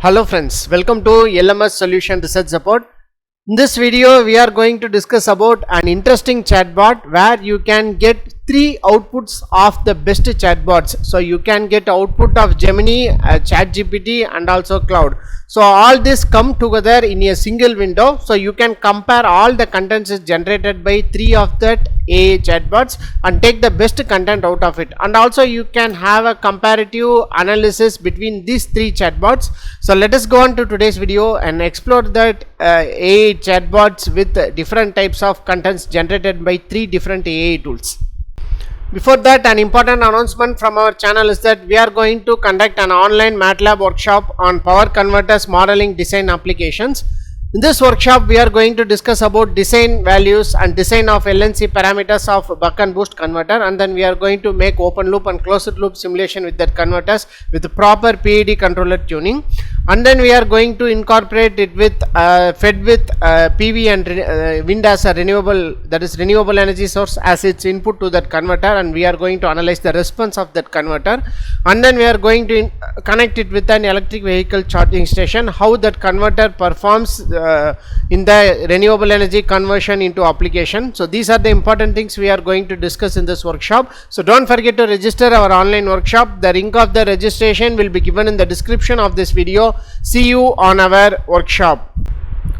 Hello friends, welcome to LMS Solution Research Support. In this video, we are going to discuss about an interesting chatbot where you can get 3 outputs of the best chatbots. So you can get output of Gemini, ChatGPT and also Claude. So all this come together in a single window. So you can compare all the contents generated by 3 of that AI chatbots and take the best content out of it. And also you can have a comparative analysis between these 3 chatbots. So let us go on to today's video and explore that AI chatbots with different types of contents generated by 3 different AI tools. Before that, an important announcement from our channel is that we are going to conduct an online MATLAB workshop on power converters modeling design applications. In this workshop, we are going to discuss about design values and design of LNC parameters of buck and boost converter, and then we are going to make open loop and closed loop simulation with that converters with the proper PID controller tuning, and then we are going to incorporate it with fed with PV and wind as a renewable, that is renewable energy source as its input to that converter, and we are going to analyze the response of that converter, and then we are going to connect it with an electric vehicle charging station, how that converter performs in the renewable energy conversion into application. So these are the important things we are going to discuss in this workshop. So don't forget to register our online workshop. The link of the registration will be given in the description of this video. See you on our workshop.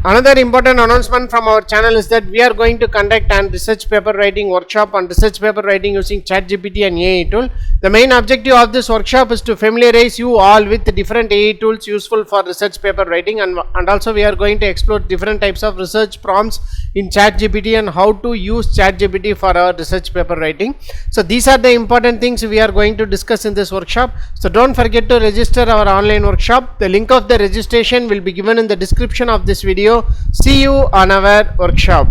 Another important announcement from our channel is that we are going to conduct an research paper writing workshop on research paper writing using ChatGPT and AI tool. The main objective of this workshop is to familiarize you all with the different AI tools useful for research paper writing, and also we are going to explore different types of research prompts in ChatGPT and how to use ChatGPT for our research paper writing. So these are the important things we are going to discuss in this workshop. So don't forget to register our online workshop. The link of the registration will be given in the description of this video. See you on our workshop.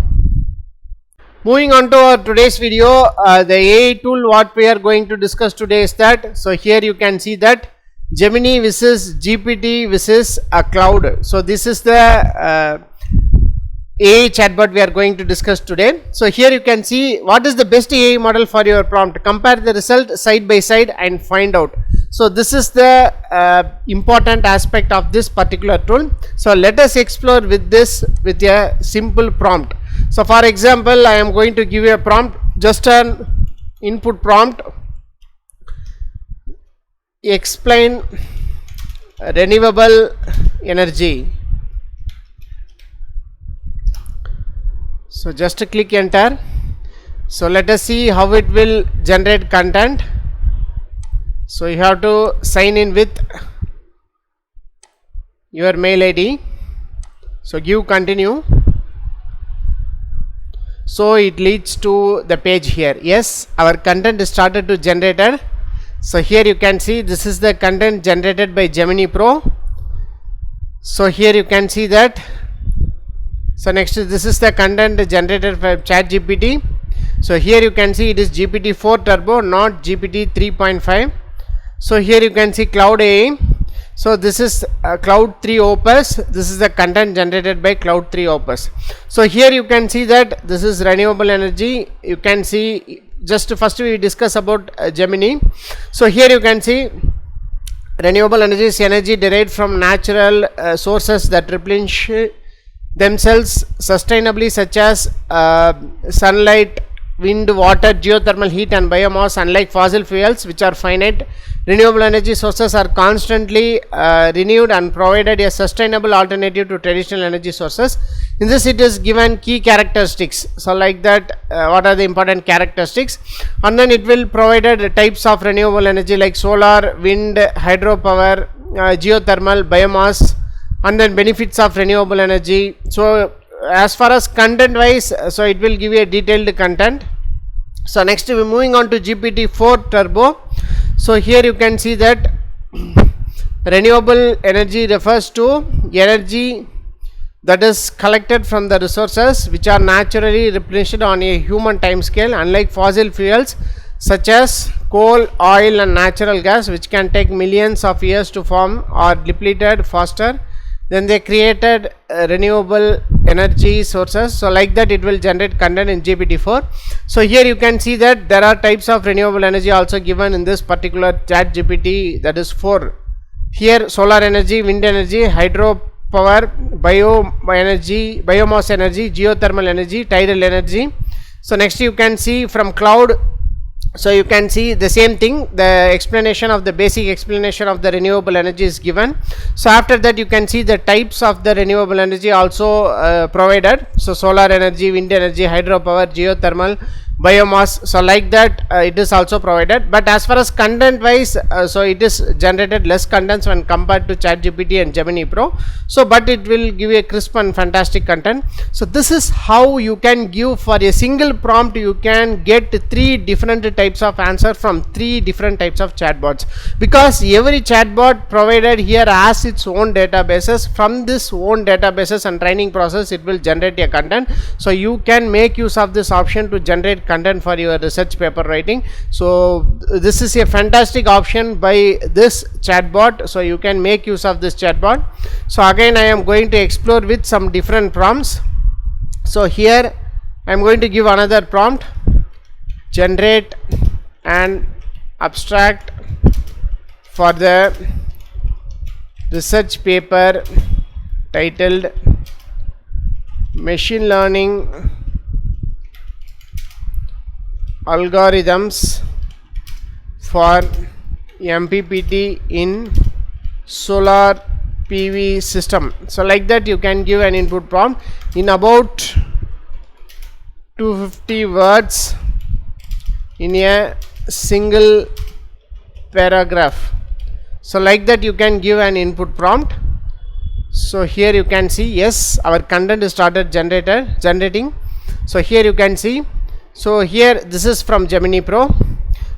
Moving on to our today's video, the AI tool what we are going to discuss today is that, so here you can see that Gemini versus GPT versus Claude. So this is the AI chatbot we are going to discuss today. So here you can see what is the best AI model for your prompt. Compare the result side by side and find out. So this is the important aspect of this particular tool. So let us explore with this with a simple prompt. So for example, I am going to give you a prompt, just an input prompt. Explain renewable energy. So just click enter. So let us see how it will generate content. So you have to sign in with your mail ID. So give continue. So it leads to the page here. Yes, our content is started to generate. So here you can see this is the content generated by Gemini Pro. So here you can see that. So next this is the content generated by ChatGPT. So here you can see it is GPT-4 Turbo, not GPT 3.5. So here you can see Claude AI. So this is Claude 3 Opus. This is the content generated by Claude 3 Opus. So here you can see that this is renewable energy. You can see, just first we discuss about Gemini. So here you can see renewable energy is energy derived from natural sources that replenish themselves sustainably, such as sunlight, wind, water, geothermal heat and biomass. Unlike fossil fuels which are finite, renewable energy sources are constantly renewed and provided a sustainable alternative to traditional energy sources. In this it is given key characteristics. So like that, what are the important characteristics, and then it will provided types of renewable energy like solar, wind, hydropower, geothermal, biomass, and then benefits of renewable energy. So as far as content wise, so it will give you a detailed content. So next we are moving on to GPT-4 Turbo. So here you can see that renewable energy refers to energy that is collected from the resources which are naturally replenished on a human time scale, unlike fossil fuels such as coal, oil and natural gas, which can take millions of years to form or depleted faster. Then they created renewable energy sources. So like that it will generate content in GPT-4. So here you can see that there are types of renewable energy also given in this particular ChatGPT, that is 4. here solar energy, wind energy, hydro power, bioenergy, biomass energy, geothermal energy, tidal energy. So next you can see from Claude, so you can see the same thing, the explanation of the basic explanation of the renewable energy is given. So after that you can see the types of the renewable energy also provided. So solar energy, wind energy, hydropower, geothermal, biomass. So like that it is also provided, but as far as content wise, so it is generated less contents when compared to ChatGPT and Gemini Pro. So but it will give you a crisp and fantastic content. So this is how you can give for a single prompt, you can get 3 different types of answer from 3 different types of chatbots, because every chatbot provided here has its own databases. From this own databases and training process, it will generate a content. So you can make use of this option to generate content for your research paper writing. So this is a fantastic option by this chatbot, so you can make use of this chatbot. So again I am going to explore with some different prompts. So here I am going to give another prompt: generate an abstract for the research paper titled machine learning algorithms for MPPT in solar PV system. So like that you can give an input prompt in about 250 words in a single paragraph. So like that you can give an input prompt. So here you can see, yes, our content is started generating. So here you can see, so here this is from Gemini Pro.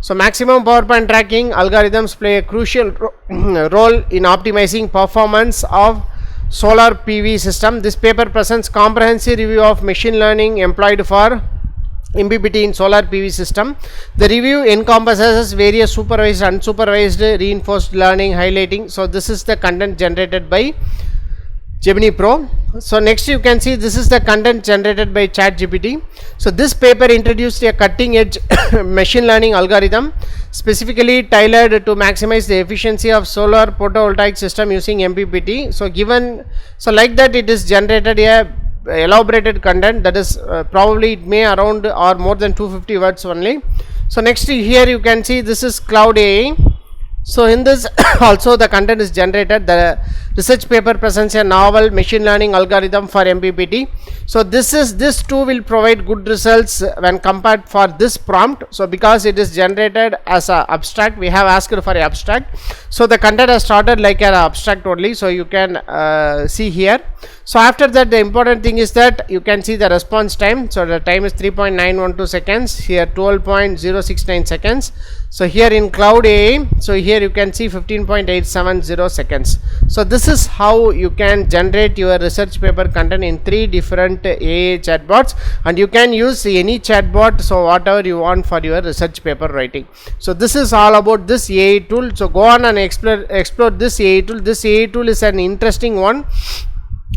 So maximum power point tracking algorithms play a crucial role in optimizing performance of solar PV system. This paper presents comprehensive review of machine learning employed for MPPT in solar PV system. The review encompasses various supervised, unsupervised, reinforced learning, highlighting. So this is the content generated by Gemini Pro. So next you can see, this is the content generated by ChatGPT. So this paper introduced a cutting edge machine learning algorithm specifically tailored to maximize the efficiency of solar photovoltaic system using MPPT. So like that it is generated a elaborated content that is probably it may around or more than 250 words only. So next here you can see, this is Claude AI. So in this also the content is generated. The research paper presents a novel machine learning algorithm for MPPT. So this too will provide good results when compared for this prompt. So because it is generated as a abstract, we have asked for a abstract. So the content has started like an abstract only. So you can see here. So after that, the important thing is that you can see the response time. So the time is 3.912 seconds, here 12.069 seconds. So here in Claude AI, so here you can see 15.870 seconds. So this is how you can generate your research paper content in 3 different AI chatbots, and you can use any chatbot, so whatever you want for your research paper writing. So this is all about this AI tool. So go on and explore this AI tool. This AI tool is an interesting one.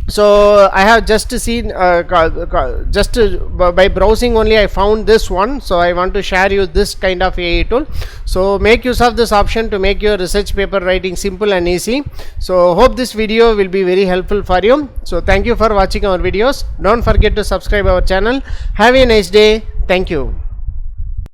So I have just seen by browsing only I found this one. So I want to share you this kind of AI tool. So make use of this option to make your research paper writing simple and easy. So hope this video will be very helpful for you. So thank you for watching our videos. Don't forget to subscribe our channel. Have a nice day. Thank you.